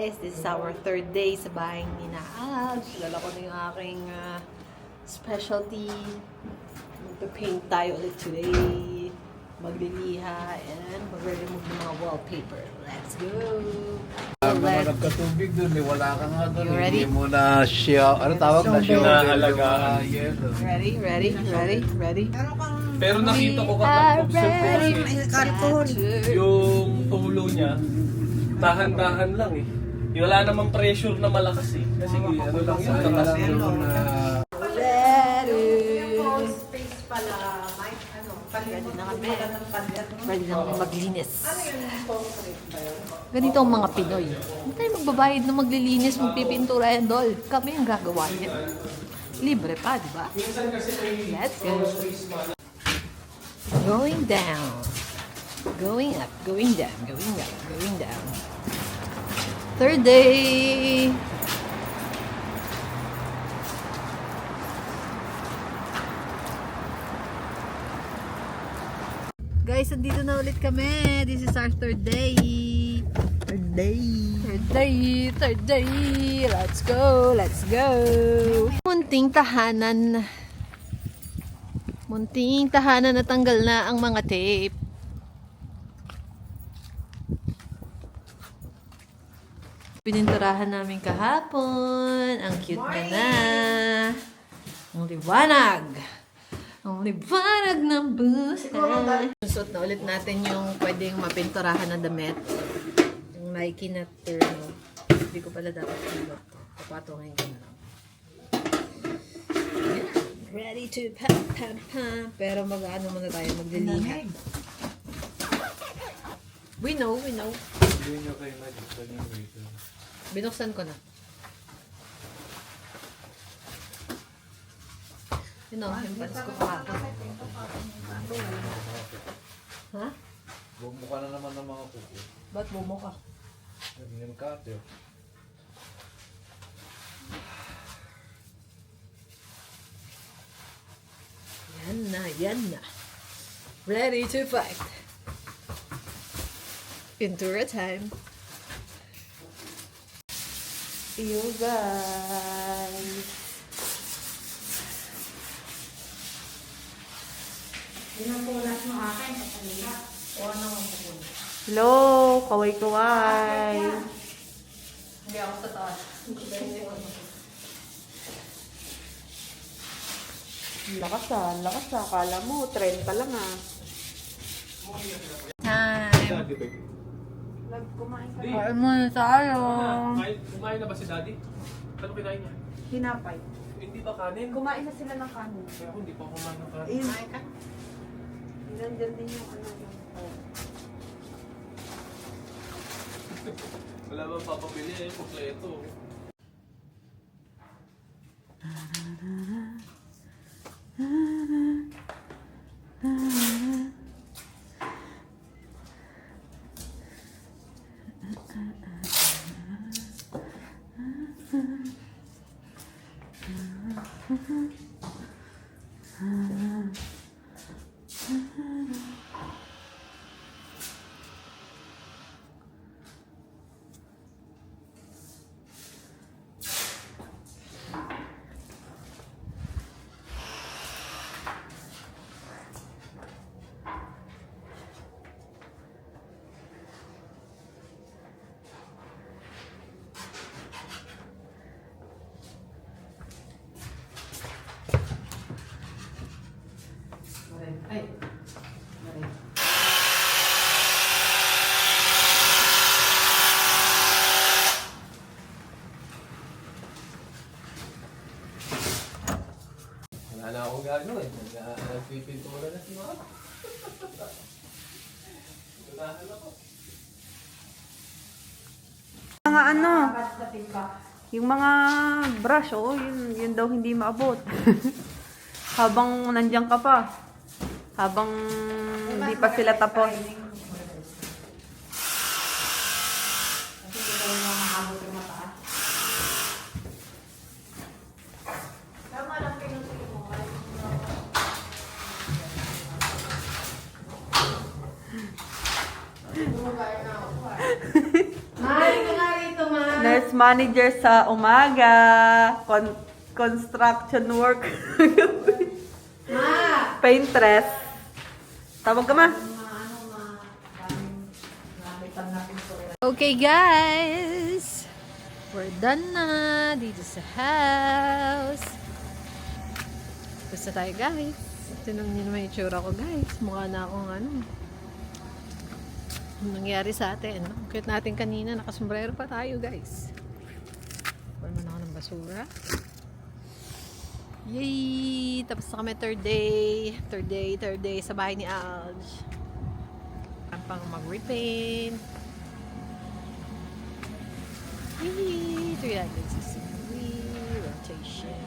This is our third day sa bahay ni Naag. Dala ko na yung aking specialty. Magpa-paint tayo ulit today. Magliliha and mag-remove ng mga wallpaper. Let's go! Mga nagkatubig dun, wala ka nga dun. You ready? Hindi mo na siya, ano tawag na siya? Inaalagaan. Ready? Ready? Ready? Ready? Pero nakita ko yung tulo niya, dahan-dahan lang eh. Yung wala namang pressure na malakas eh. Kasi ano lang yun, takas yun. Ready na kami. Ready na kami maglinis. Ganito ang mga Pinoy. Hindi tayo magbabayad na maglilinis, magpipintura yan, dol. Kami ang gagawa niya. Libre pa, di ba? Let's go. Going down. Going up, going down, going down, going down. Third day. Guys, andito na ulit kami. This is our third day. Third day. Third day. Third day. Let's go. Let's go. Munting tahanan. Munting tahanan, natanggal na ang mga tape. Pininturahan namin kahapon. Ang cute na. Ang liwanag. Ang liwanag ng buhay. Susot na ulit natin yung pwedeng mapinturahan na damit. Yung Nike na turno. Hindi ko pala dapat pinag ito. Papatungin ko na lang. Ready to pam pam pam. Pero mag-ano muna tayo, magliliha. We know, we know. Hindi nyo kayo mag-ibig yung waiter. Binuksan ko na. You know, yung pants ko kahapon. Ha? Bumukha na naman ng mga kuko. Ba't bumo ka? Hindi yung kate. Yan na, yan na. Ready to fight. Pintura time. See you guys. Pinapulas mo akin sa kanila. O ano mo pupulas? Hello, kaway-kaway. Hindi ako sa taas. Lakas ah. Kala mo, 30 lang ah. Time. Kumain ka. Kain muna tayo. Kumain na ba si Daddy? Ano kinain niya? Hinapay. Hindi ba kanin? Kumain na sila ng kanin. Ako hindi pa kumain ng kanin. Kumain ka? Nandyan din yung ano yung Wala bang papabili eh, kompleto. Ay. Wala na akong gagawin. Nagpipintura na si Mama. Tunahan ako. mga ano, yung mga brush, oh, yun daw hindi maabot. Habang nandiyan ka pa. Habang hindi pa sila tapos. Mahal ka nga rito, ma. Nurse manager sa umaga. Construction work. Paintress. Tawag ka, ma. Okay guys, we're done na dito sa house. Basta tayo guys. Tinong nyo naman yung tsura ko guys. Mukha na akong ano. Anong nangyari sa atin? Ang cute natin kanina. Nakasombrero pa tayo guys. Wala man ako ng basura. Yay! Tapos na kami third day sa bahay ni Alj. Ang pang mag-repaint. Yay! 360 rotation.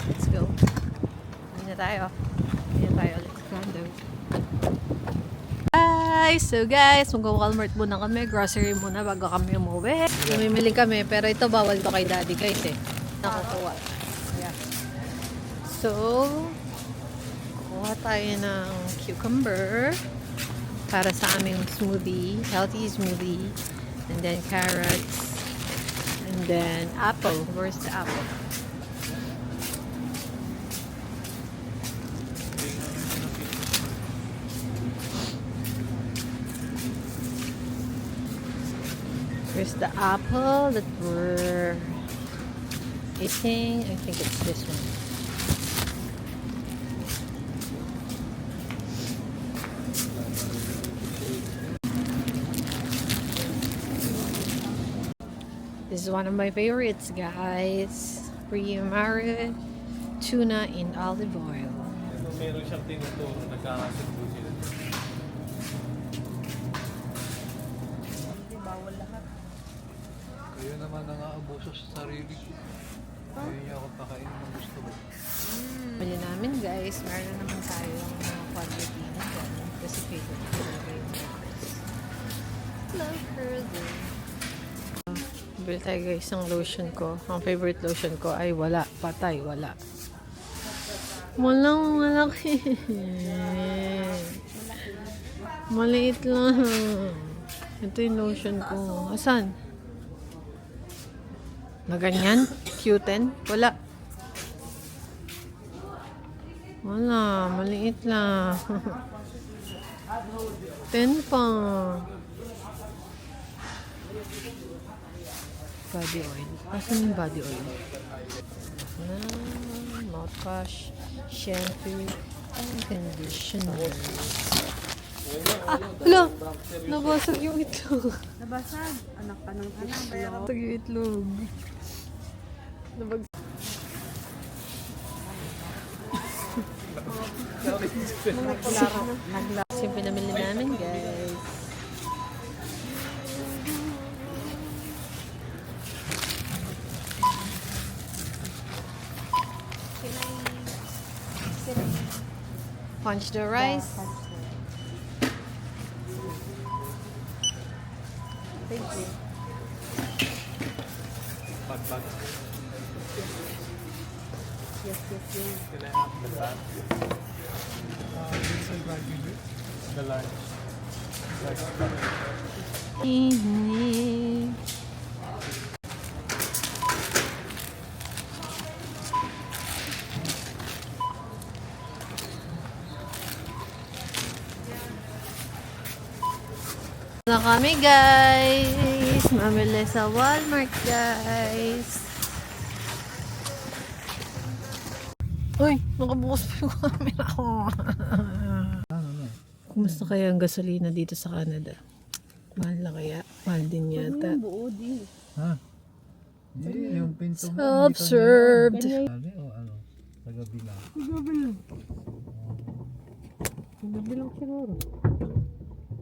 Let's go. Ano na tayo? Ano na tayo ulit sa condo. So guys, mag-Walmart muna kami. Grocery muna bago kami umuwi. Namimili kami, pero ito bawal to kay daddy guys eh. Nakukuha. Yeah. So, kuha tayo ng cucumber para sa aming smoothie, healthy smoothie. And then carrots. And then apple. Where's the apple? Here's the apple that we're eating. I think it's this one. This is one of my favorites, guys. Pre-marinated tuna in olive oil. Meron siyang tinuturo, nagkakasundo sila. Kayo naman nang-aabuso sa sarili ko. Kaya niya ako pakain ng gusto ko. Pwede namin, guys. Meron na naman tayo ng mga quality na ganun. Kasi favorite ko talaga yung necklace. Love her though. Bili tayo guys ng lotion ko. Ang favorite lotion ko ay wala. Patay, wala. Walang malaki. Maliit lang. Ito yung lotion ko. Asan? Na ganyan? Q10? Wala. Wala. Maliit lang. 10 pa. Body oil. Asan yung body oil? Mouthwash, shampoo, and conditioner. Ah! Hala! Nabasag yung itlog. Nabasag. Anak ka ng anak. Nabasag yung itlog. Nabag... Naglas yung pinamili namin, guys. Punch the rice. Thank you. Bag. Yes. Can I have the bag? Minsan graduate. The lunch. Na kami guys. Mamili sa Walmart guys. Uy, nakabukas pa yung camera ko. Kumusta kaya ang gasolina dito sa Canada? Mahal na kaya? Mahal din yata. Ha? Hindi, yung pinto mo. Self-served. Sabi o ano? Sa gabi lang. Gabi lang siguro.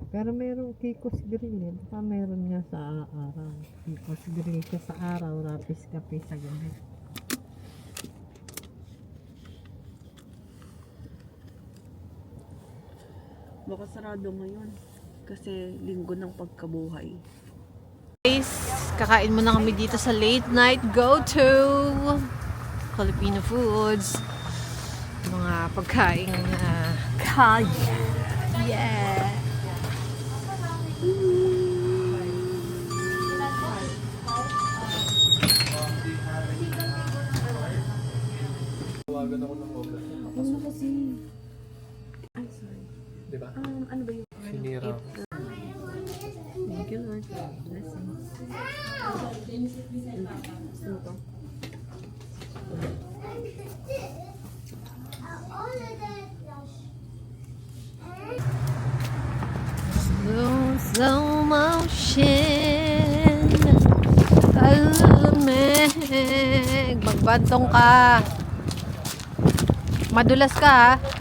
Pero merong Kiko's Grill eh. Baka meron nga sa araw. Kiko's Grill siya sa araw. Rapis Cafe sa gabi. Baka sarado ngayon. Kasi linggo ng pagkabuhay. Guys, kakain muna kami dito sa late night go-to Filipino foods. Mga pagkain kaya. Yeah. Di ba? Ano ba yun? Sinira ko. Thank you, Lord. Blessings. Ano to? Slow motion. Alamig. Magbantong ka. Madulas ka ha.